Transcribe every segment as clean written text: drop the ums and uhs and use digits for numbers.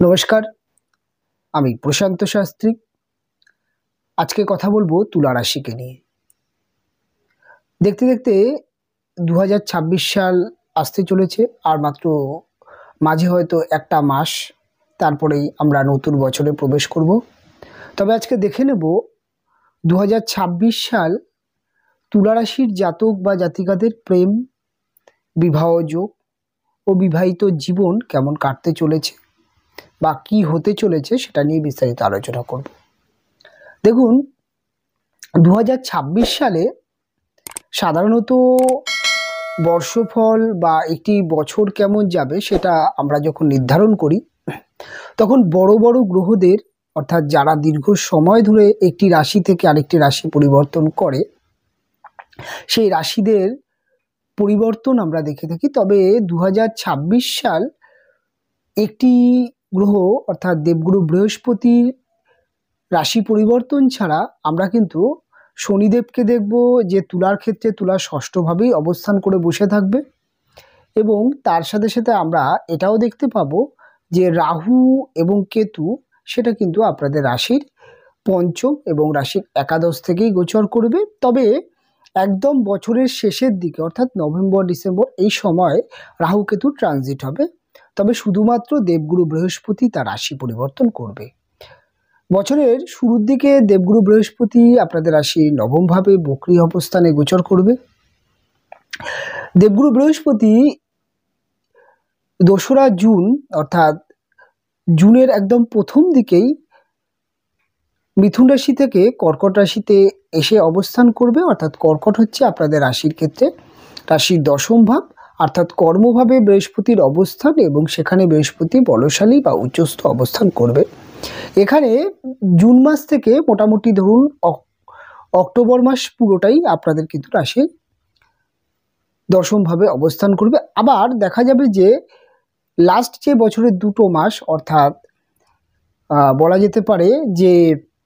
নমস্কার, আমি প্রশান্ত শাস্ত্রী। আজকে কথা বলবো তুলা রাশিকে নিয়ে। দেখতে দেখতে 2026 সাল আসতে চলেছে, আর মাত্র মাঝে হয়তো একটা মাস, তারপরেই আমরা নতুন বছরে প্রবেশ করব। তবে আজকে দেখে নেব 2026 সাল তুলা রাশির জাতক বা জাতিকাদের প্রেম, বিবাহ যোগ ও বিবাহিত জীবন কেমন কাটতে চলেছে বা কি হতে চলেছে সেটা নিয়ে বিস্তারিত আলোচনা করব। দেখুন, 2026 সালে সাধারণত বর্ষফল বা একটি বছর কেমন যাবে সেটা আমরা যখন নির্ধারণ করি, তখন বড় বড় গ্রহদের, অর্থাৎ যারা দীর্ঘ সময় ধরে একটি রাশি থেকে আরেকটি রাশি পরিবর্তন করে, সেই রাশিদের পরিবর্তন আমরা দেখে থাকি। তবে 2026 সাল একটি গ্রহ অর্থাৎ দেবগুরু বৃহস্পতির রাশি পরিবর্তন ছাড়া আমরা কিন্তু শনিদেবকে দেখব যে তুলার ক্ষেত্রে তুলা ষষ্ঠভাবেই অবস্থান করে বসে থাকবে, এবং তার সাথে সাথে আমরা এটাও দেখতে পাবো যে রাহু এবং কেতু সেটা কিন্তু আপনাদের রাশির পঞ্চম এবং রাশির একাদশ থেকেই গোচর করবে। তবে একদম বছরের শেষের দিকে অর্থাৎ নভেম্বর ডিসেম্বর এই সময় রাহু কেতু ট্রানজিট হবে। তবে শুধুমাত্র দেবগুরু বৃহস্পতি তার রাশি পরিবর্তন করবে। বছরের শুরুর দিকে দেবগুরু বৃহস্পতি আপনাদের রাশি নবমভাবে বক্রী অবস্থানে গোচর করবে। দেবগুরু বৃহস্পতি 2রা জুন অর্থাৎ জুনের একদম প্রথম দিকেই মিথুন রাশি থেকে কর্কট রাশিতে এসে অবস্থান করবে। অর্থাৎ কর্কট হচ্ছে আপনাদের রাশির ক্ষেত্রে রাশির দশম ভাব, অর্থাৎ কর্মভাবে বৃহস্পতির অবস্থান, এবং সেখানে বৃহস্পতি বলশালী বা উচ্চস্থ অবস্থান করবে। এখানে জুন মাস থেকে মোটামুটি ধরুন অক্টোবর মাস পুরোটাই আপনাদের কিন্তু রাশির দশমভাবে অবস্থান করবে। আবার দেখা যাবে যে লাস্ট যে বছরের 2টো মাস, অর্থাৎ বলা যেতে পারে যে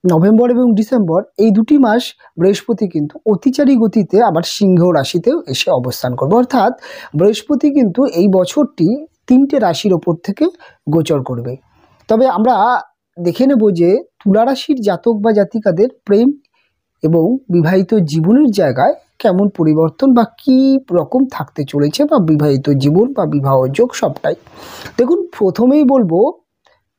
নভেম্বর এবং ডিসেম্বর, এই 2টি মাস বৃহস্পতি কিন্তু অতিচারী গতিতে আবার সিংহ রাশিতেও এসে অবস্থান করবে। অর্থাৎ বৃহস্পতি কিন্তু এই বছরটি 3টে রাশির ওপর থেকে গোচর করবে। তবে আমরা দেখে নেব যে তুলা রাশির জাতক বা জাতিকাদের প্রেম এবং বিবাহিত জীবনের জায়গায় কেমন পরিবর্তন বা কি রকম থাকতে চলেছে, বা বিবাহিত জীবন বা বিবাহ যোগ সবটাই। দেখুন, প্রথমেই বলবো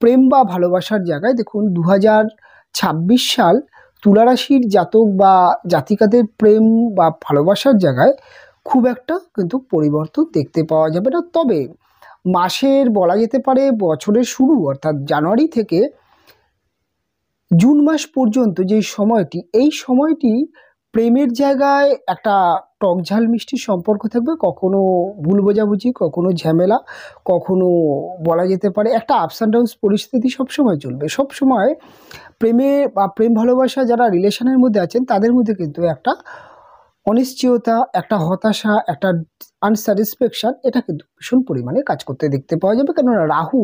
প্রেম বা ভালোবাসার জায়গায়। দেখুন, 2026 সাল তুলা রাশির জাতক বা জাতিকাদের প্রেম বা ভালোবাসার জায়গায় খুব একটা কিন্তু পরিবর্তন দেখতে পাওয়া যাবে না। তবে মাসের বলা যেতে পারে বছরের শুরু অর্থাৎ জানুয়ারি থেকে জুন মাস পর্যন্ত যে সময়টি, এই সময়টি প্রেমের জায়গায় একটা টকঝাল মিষ্টি সম্পর্ক থাকবে। কখনো ভুল বোঝাবুঝি, কখনো ঝামেলা, কখনো বলা যেতে পারে একটা আপস অ্যান্ড ডাউন্স পরিস্থিতি সবসময় চলবে। সবসময় প্রেমে বা প্রেম ভালোবাসা যারা রিলেশনের মধ্যে আছেন তাদের মধ্যে কিন্তু একটা অনিশ্চয়তা, একটা হতাশা, একটা আনস্যাটিসফ্যাকশন, এটা কিন্তু ভীষণ পরিমাণে কাজ করতে দেখতে পাওয়া যাবে। কেননা রাহু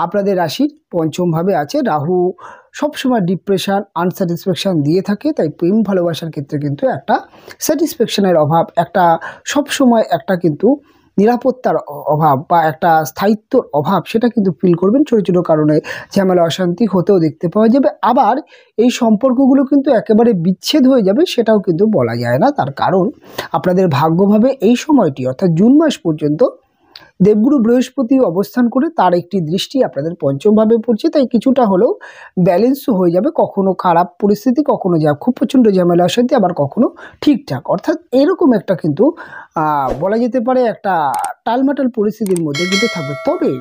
আপনাদের রাশির পঞ্চমভাবে আছে। রাহু সবসময় ডিপ্রেশন, আনস্যাটিসফ্যাকশন দিয়ে থাকে। তাই প্রেম ভালোবাসার ক্ষেত্রে কিন্তু একটা স্যাটিসফ্যাকশনের অভাব, একটা সবসময় একটা কিন্তু নিরাপত্তার অভাব বা একটা স্থায়িত্বর অভাব, সেটা কিন্তু ফিল করবেন। ছোটো ছোটো কারণে ঝামেলা অশান্তি হতেও দেখতে পাওয়া যাবে। আবার এই সম্পর্কগুলো কিন্তু একেবারে বিচ্ছেদ হয়ে যাবে সেটাও কিন্তু বলা যায় না। তার কারণ আপনাদের ভাগ্যভাবে এই সময়টি অর্থাৎ জুন মাস পর্যন্ত দেবগুরু বৃহস্পতি অবস্থান করে তার একটি দৃষ্টি আপনাদের পঞ্চমভাবে পড়ছে। তাই কিছুটা হলেও ব্যালেন্সও হয়ে যাবে। কখনো খারাপ পরিস্থিতি, কখনো যা খুব প্রচণ্ড ঝামেলা অশান্তি, আবার কখনো ঠিকঠাক। অর্থাৎ এরকম একটা কিন্তু বলা যেতে পারে একটা টালমাটাল পরিস্থিতির মধ্যে কিন্তু থাকবে। তবে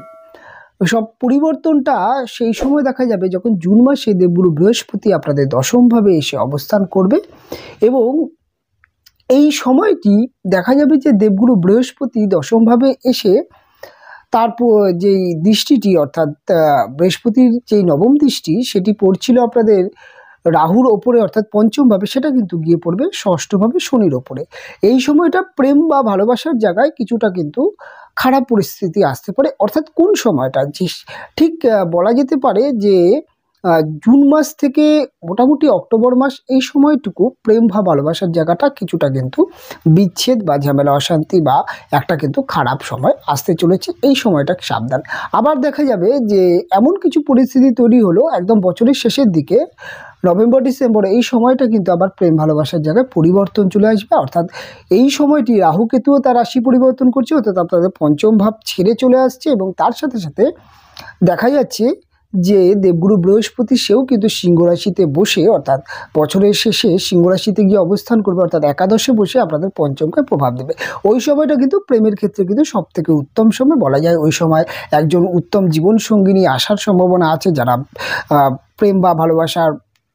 সব পরিবর্তনটা সেই সময় দেখা যাবে যখন জুন মাসে দেবগুরু বৃহস্পতি আপনাদের দশমভাবে এসে অবস্থান করবে, এবং এই সময়টি দেখা যাবে যে দেবগুরু বৃহস্পতি দশমভাবে এসে তারপর যেই দৃষ্টিটি অর্থাৎ বৃহস্পতির যেই নবম দৃষ্টি সেটি পড়ছিল আপনাদের রাহুর ওপরে অর্থাৎ পঞ্চমভাবে, সেটা কিন্তু গিয়ে পড়বে ষষ্ঠভাবে শনির ওপরে। এই সময়টা প্রেম বা ভালোবাসার জায়গায় কিছুটা কিন্তু খারাপ পরিস্থিতি আসতে পারে। অর্থাৎ কোন সময়টা যে ঠিক বলা যেতে পারে যে জুন মাস থেকে মোটামুটি অক্টোবর মাস এই সময়টুকু প্রেম বা ভালোবাসার জায়গাটা কিছুটা কিন্তু বিচ্ছেদ বা ঝামেলা অশান্তি বা একটা কিন্তু খারাপ সময় আসতে চলেছে। এই সময়টা সাবধান। আবার দেখা যাবে যে এমন কিছু পরিস্থিতি তৈরি হলো একদম বছরের শেষের দিকে, নভেম্বর ডিসেম্বর এই সময়টা কিন্তু আবার প্রেম ভালোবাসার জায়গায় পরিবর্তন চলে আসবে। অর্থাৎ এই সময়টি রাহু কেতুও তার রাশি পরিবর্তন করছে, অর্থাৎ আপনাদের পঞ্চম ভাব ছেড়ে চলে আসছে এবং তার সাথে সাথে দেখা যাচ্ছে যে দেবগুরু বৃহস্পতি সেও কিন্তু সিংহ রাশিতে বসে, অর্থাৎ বছরের শেষে সিংহ রাশিতে গিয়ে অবস্থান করবে, অর্থাৎ একাদশে বসে আপনাদের পঞ্চমকে প্রভাব দেবে। ওই সময়টা কিন্তু প্রেমের ক্ষেত্রে কিন্তু সব থেকে উত্তম সময় বলা যায়। ওই সময় একজন উত্তম জীবনসঙ্গিনী আসার সম্ভাবনা আছে, যারা প্রেম বা ভালোবাসার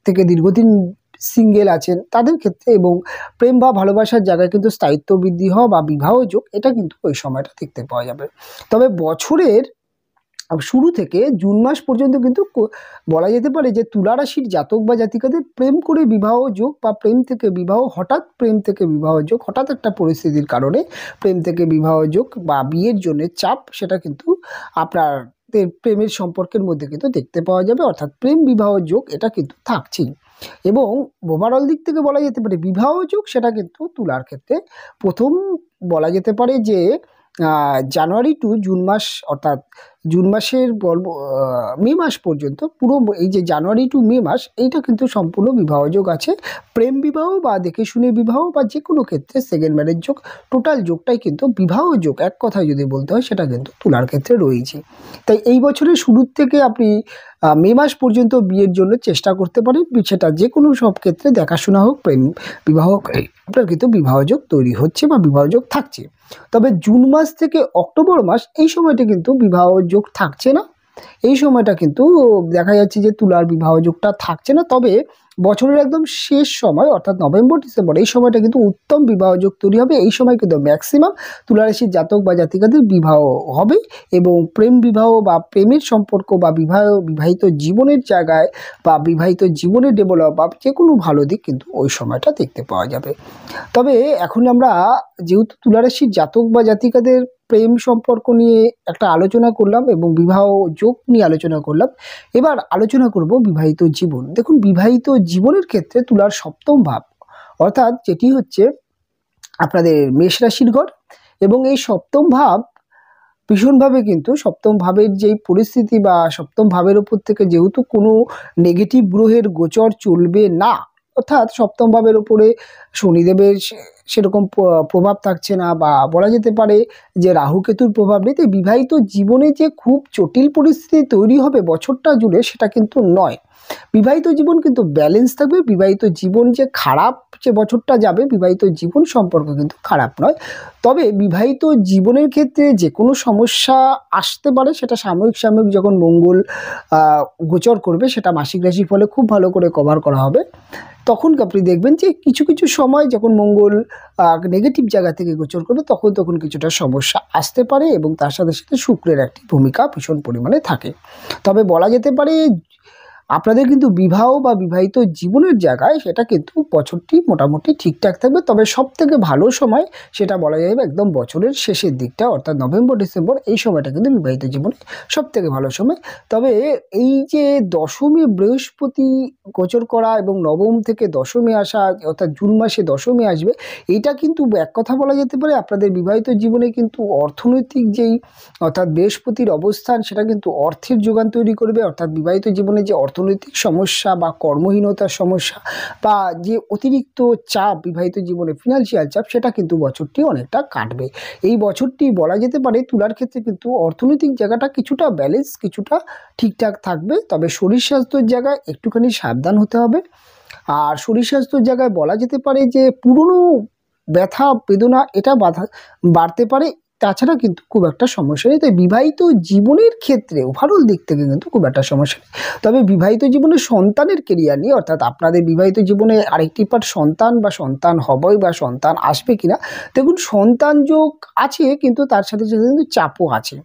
থেকে দীর্ঘদিন সিঙ্গেল আছেন তাদের ক্ষেত্রে, এবং প্রেম বা ভালোবাসার জায়গায় কিন্তু স্থায়িত্ব বৃদ্ধি হওয়া বা বিবাহ যোগ, এটা কিন্তু ওই সময়টা দেখতে পাওয়া যাবে। তবে বছরের শুরু থেকে জুন মাস পর্যন্ত কিন্তু বলা যেতে পারে যে তুলা রাশির জাতক বা জাতিকাদের প্রেম করে বিবাহ যোগ বা প্রেম থেকে বিবাহ, হঠাৎ প্রেম থেকে বিবাহ যোগ, হঠাৎ একটা পরিস্থিতির কারণে প্রেম থেকে বিবাহ যোগ বা বিয়ের জন্য চাপ, সেটা কিন্তু আপনার প্রেমের সম্পর্কের মধ্যে কিন্তু দেখতে পাওয়া যাবে। অর্থাৎ প্রেম বিবাহ যোগ এটা কিন্তু থাকছেই। এবং ওভারঅল দিক থেকে বলা যেতে পারে বিবাহ যোগ সেটা কিন্তু তুলার ক্ষেত্রে প্রথম বলা যেতে পারে যে জানুয়ারি টু জুন মাস, অর্থাৎ জুন মাসের বলবো মে মাস পর্যন্ত, পুরো এই যে জানুয়ারি টু মে মাস এইটা কিন্তু সম্পূর্ণ বিবাহযোগ আছে। প্রেম বিবাহ বা দেখে শুনে বিবাহ বা যে কোনো ক্ষেত্রে সেকেন্ড ম্যারেজ যোগ, টোটাল যোগটাই কিন্তু বিবাহ যোগ এক কথায় যদি বলতে হয় সেটা কিন্তু তুলার ক্ষেত্রে রয়েছে। তাই এই বছরের শুরুর থেকে আপনি মে মাস পর্যন্ত বিয়ের জন্য চেষ্টা করতে পারেন, সেটা যে কোনো সব ক্ষেত্রে দেখাশোনা হোক প্রেম বিবাহ হোক, আপনার কিন্তু বিবাহযোগ তৈরি হচ্ছে বা বিবাহযোগ থাকছে। তবে জুন মাস থেকে অক্টোবর মাস এই সময়টা কিন্তু বিবাহ যোগ থাকছে না। এই সময়টা কিন্তু দেখা যাচ্ছে যে তুলার বিবাহ যোগটা থাকছে না। তবে বছরের একদম শেষ সময় অর্থাৎ নভেম্বর ডিসেম্বর এই সময়টা কিন্তু উত্তম বিবাহ যোগ তৈরি হবে। এই সময় কিন্তু ম্যাক্সিমাম তুলা রাশির জাতক বা জাতিকাদের বিবাহ হবে এবং প্রেম বিবাহ বা প্রেমের সম্পর্ক বা বিবাহিত জীবনের জায়গায় বা বিবাহিত জীবনের ডেভেলপ বা যে কোনো ভালো দিক কিন্তু ওই সময়টা দেখতে পাওয়া যাবে। তবে এখন আমরা যেহেতু তুলা রাশির জাতক বা জাতিকাদের প্রেম সম্পর্ক নিয়ে একটা আলোচনা করলাম এবং বিবাহ যোগ নিয়ে আলোচনা করলাম, এবার আলোচনা করব বিবাহিত জীবন। দেখুন, বিবাহিত জীবনের ক্ষেত্রে তুলার সপ্তম ভাব, অর্থাৎ যেটি হচ্ছে আপনাদের মেষ রাশির ঘর, এবং এই সপ্তম ভাব ভীষণভাবে কিন্তু সপ্তম ভাবের যেই পরিস্থিতি বা সপ্তম ভাবের উপর থেকে যেহেতু কোনো নেগেটিভ গ্রহের গোচর চলবে না, অর্থাৎ সপ্তম ভাবের উপরে শনিদেবের সেরকম প্রভাব থাকছে না, বা বলা যেতে পারে যে রাহু কেতুর প্রভাব নেই, তাই বিবাহিত জীবনে যে খুব জটিল পরিস্থিতি তৈরি হবে বছরটা জুড়ে সেটা কিন্তু নয়। বিবাহিত জীবন কিন্তু ব্যালেন্স থাকবে। বিবাহিত জীবন যে খারাপ যে বছরটা যাবে, বিবাহিত জীবন সম্পর্ক কিন্তু খারাপ নয়। তবে বিবাহিত জীবনের ক্ষেত্রে যে কোনো সমস্যা আসতে পারে, সেটা সাময়িক যখন মঙ্গল গোচর করবে, সেটা মাসিক রাশির ফলে খুব ভালো করে কভার করা হবে। তখন আপনি দেখবেন যে কিছু কিছু সময় যখন মঙ্গল নেগেটিভ জায়গা থেকে গোচর করবে তখন কিছুটা সমস্যা আসতে পারে, এবং তার সাথে সাথে শুক্রের একটি ভূমিকা ভীষণ পরিমাণে থাকে। তবে বলা যেতে পারে আপনাদের কিন্তু বিবাহ বা বিবাহিত জীবনের জায়গায় সেটা কিন্তু বছরটি মোটামুটি ঠিকঠাক থাকবে। তবে সব থেকে ভালো সময় সেটা বলা যাবে একদম বছরের শেষের দিকটা, অর্থাৎ নভেম্বর ডিসেম্বর এই সময়টা কিন্তু বিবাহিত জীবনে সব থেকে ভালো সময়। তবে এই যে দশমী বৃহস্পতি গোচর করা এবং নবম থেকে দশমী আসা, অর্থাৎ জুন মাসে দশমী আসবে, এইটা কিন্তু এক কথা বলা যেতে পারে আপনাদের বিবাহিত জীবনে কিন্তু অর্থনৈতিক যেই, অর্থাৎ বৃহস্পতির অবস্থান সেটা কিন্তু অর্থের যোগান তৈরি করবে। অর্থাৎ বিবাহিত জীবনে যে অর্থনৈতিক সমস্যা বা কর্মহীনতার সমস্যা বা যে অতিরিক্ত চাপ বিবাহিত জীবনে ফিনান্সিয়াল চাপ, সেটা কিন্তু বছরটি অনেকটা কাটবে। এই বছরটি বলা যেতে পারে তুলার ক্ষেত্রে কিন্তু অর্থনৈতিক জায়গাটা কিছুটা ব্যালেন্স, কিছুটা ঠিকঠাক থাকবে। তবে শরীর স্বাস্থ্যের জায়গায় একটুখানি সাবধান হতে হবে। আর শরীর স্বাস্থ্যের জায়গায় বলা যেতে পারে যে পুরনো ব্যথা বেদনা এটা বাড়তে পারে, তাছাড়া কিন্তু খুব একটা সমস্যা নেই। তাই বিবাহিত জীবনের ক্ষেত্রে ওভারঅল দিক থেকে কিন্তু খুব একটা সমস্যা নেই। তবে বিবাহিত জীবনে সন্তানের কেরিয়ার নিয়ে, অর্থাৎ আপনাদের বিবাহিত জীবনে আরেকটি পার্ট সন্তান বা সন্তান হবেই বা সন্তান আসবে কিনা, দেখুন সন্তান যোগ আছে কিন্তু তার সাথে সাথে কিন্তু চাপও আছে।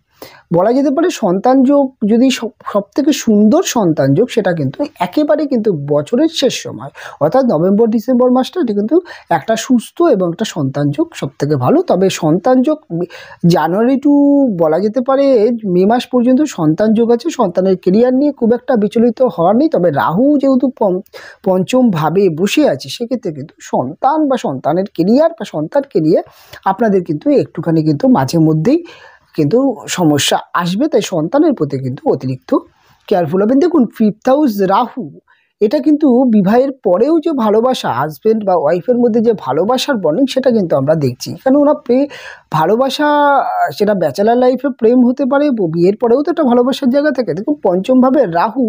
বলা যেতে পারে সন্তান যোগ যদি সব থেকে সুন্দর সন্তান যোগ, সেটা কিন্তু একেবারে কিন্তু বছরের শেষ সময়, অর্থাৎ নভেম্বর ডিসেম্বর মাসটা, এটি কিন্তু একটা সুস্থ এবং একটা সন্তান যোগ সব থেকে ভালো। তবে সন্তান যোগ জানুয়ারি টু বলা যেতে পারে মে মাস পর্যন্ত সন্তান যোগ আছে। সন্তানের কেরিয়ার নিয়ে খুব একটা বিচলিত হওয়ার নেই। তবে রাহু যেহেতু পঞ্চম ভাবে বসে আছে, সেক্ষেত্রে কিন্তু সন্তান বা সন্তানের কেরিয়ার বা সন্তানকে নিয়ে আপনাদের কিন্তু একটুখানি কিন্তু মাঝে মধ্যেই কিন্তু সমস্যা আসবে। তাই সন্তানের প্রতি কিন্তু অতিরিক্ত কেয়ারফুল হবেন। দেখুন, 5th হাউস রাহু, এটা কিন্তু বিবাহের পরেও যে ভালোবাসা, হাজব্যান্ড বা ওয়াইফের মধ্যে যে ভালোবাসার বন্ডিং, সেটা কিন্তু আমরা দেখছি। কেন ওরা ভালোবাসা, সেটা ব্যাচেলার লাইফে প্রেম হতে পারে, বিয়ের পরেও তো একটা ভালোবাসার জায়গা থাকে। দেখুন, পঞ্চমভাবে রাহু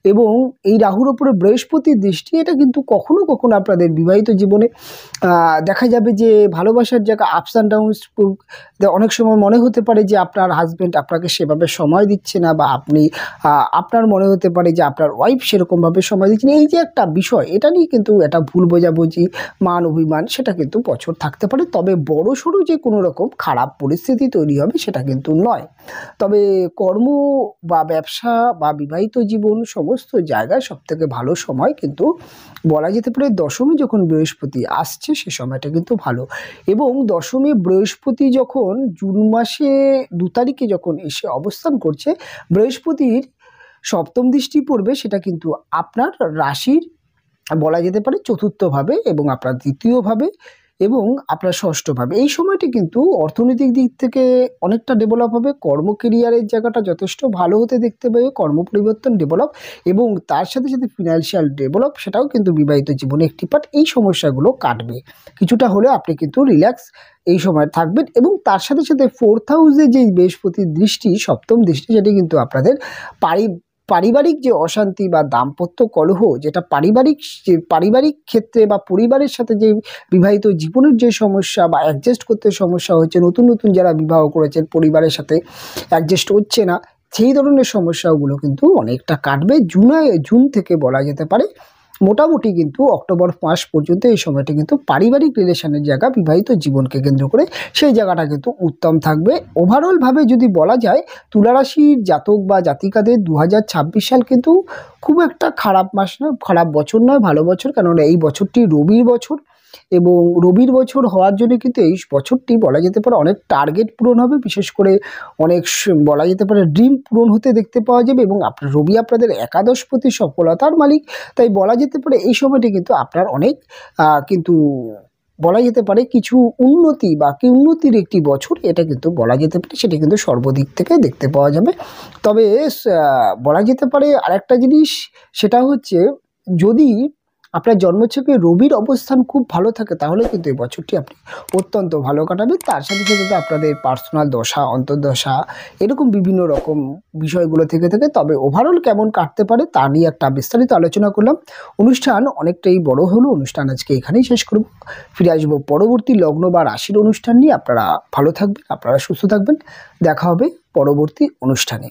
এবং এই রাহুর ওপরে বৃহস্পতির দৃষ্টি, এটা কিন্তু কখনো কখনো আপনাদের বিবাহিত জীবনে দেখা যাবে যে ভালোবাসার জায়গা আপস অ্যান্ড ডাউনস। অনেক সময় মনে হতে পারে যে আপনার হাজব্যান্ড আপনাকে সেভাবে সময় দিচ্ছে না, বা আপনার মনে হতে পারে যে আপনার ওয়াইফ সেরকমভাবে সময় দিচ্ছে না। এই যে একটা বিষয়, এটা নিয়ে কিন্তু একটা ভুল বোঝাবুঝি, মান অভিমান, সেটা কিন্তু বছর থাকতে পারে। তবে বড়সড় যে কোনো রকম খারাপ পরিস্থিতি তৈরি হবে সেটা কিন্তু নয়। তবে কর্ম বা ব্যবসা বা বিবাহিত জীবন সমস্ত জায়গায় সবথেকে ভালো সময় কিন্তু বলা যেতে পারে দশমী যখন বৃহস্পতি আসছে, সে সময়টা কিন্তু ভালো। এবং দশমী বৃহস্পতি যখন জুন মাসে 2 তারিখে যখন এসে অবস্থান করছে, বৃহস্পতির সপ্তম দৃষ্টি পড়বে, সেটা কিন্তু আপনার রাশির বলা যেতে পারে চতুর্থভাবে এবং আপনার দ্বিতীয়ভাবে এবং আপনার ষষ্ঠভাবে। এই সময়টি কিন্তু অর্থনৈতিক দিক থেকে অনেকটা ডেভেলপ হবে। কর্ম কেরিয়ারের জায়গাটা যথেষ্ট ভালো হতে দেখতে পাবে, কর্ম পরিবর্তন ডেভেলপ, এবং তার সাথে সাথে ফিনান্সিয়াল ডেভেলপ, সেটাও কিন্তু বিবাহিত জীবনে একটি পার্ট। এই সমস্যাগুলো কাটবে কিছুটা হলে, আপনি কিন্তু রিল্যাক্স এই সময় থাকবেন। এবং তার সাথে সাথে 4th হাউসে যে বৃহস্পতির দৃষ্টি, সপ্তম দৃষ্টি, সেটি কিন্তু আপনাদের পারিবারিক যে অশান্তি বা দাম্পত্য কলহ, যেটা পারিবারিক ক্ষেত্রে বা পরিবারের সাথে যে বিবাহিত জীবনের যে সমস্যা বা অ্যাডজাস্ট করতে সমস্যা হচ্ছে, নতুন নতুন যারা বিবাহ করেছেন পরিবারের সাথে অ্যাডজাস্ট হচ্ছে না, সেই ধরনের সমস্যাগুলো কিন্তু অনেকটা কাটবে। জুন থেকে বলা যেতে পারে মোটামুটি কিন্তু অক্টোবর মাস পর্যন্ত এই সময়টা কিন্তু পারিবারিক রিলেশনের জায়গা, বিবাহিত জীবনকে কেন্দ্র করে সেই জায়গাটা কিন্তু উত্তম থাকবে। ওভারঅলভাবে যদি বলা যায়, তুলা রাশির জাতক বা জাতিকাদের 2026 সাল কিন্তু খুব একটা খারাপ মাস নয়, খারাপ বছর নয়, ভালো বছর। কেননা এই বছরটি রবির বছর, এবং রবির বছর হওয়ার জন্য কিন্তু এই বছরটি বলা যেতে পারে অনেক টার্গেট পূরণ হবে, বিশেষ করে অনেক বলা যেতে পারে ড্রিম পূরণ হতে দেখতে পাওয়া যাবে। এবং রবি আপনাদের একাদশপতি, সফলতার মালিক। তাই বলা যেতে পারে এই সময়টি কিন্তু আপনার অনেক কিন্তু বলা যেতে পারে কিছু উন্নতি বা উন্নতির একটি বছর, এটা কিন্তু বলা যেতে পারে, সেটা কিন্তু সর্বদিক থেকে দেখতে পাওয়া যাবে। তবে বলা যেতে পারে আরেকটা জিনিস, সেটা হচ্ছে যদি আপনার জন্মছকে রবির অবস্থান খুব ভালো থাকে, তাহলে কিন্তু এই বছরটি আপনি অত্যন্ত ভালো কাটাবেন। তার সাথে সাথে আপনাদের পার্সোনাল দশা, অন্তর্দশা, এরকম বিভিন্ন রকম বিষয়গুলো থেকে থাকে। তবে ওভারঅল কেমন কাটতে পারে তা নিয়ে একটা বিস্তারিত আলোচনা করলাম। অনুষ্ঠান অনেকটাই বড় হলো, অনুষ্ঠান আজকে এখানেই শেষ করব। ফিরে আসবো পরবর্তী লগ্ন বা রাশির অনুষ্ঠান নিয়ে। আপনারা ভালো থাকবেন, আপনারা সুস্থ থাকবেন। দেখা হবে পরবর্তী অনুষ্ঠানে।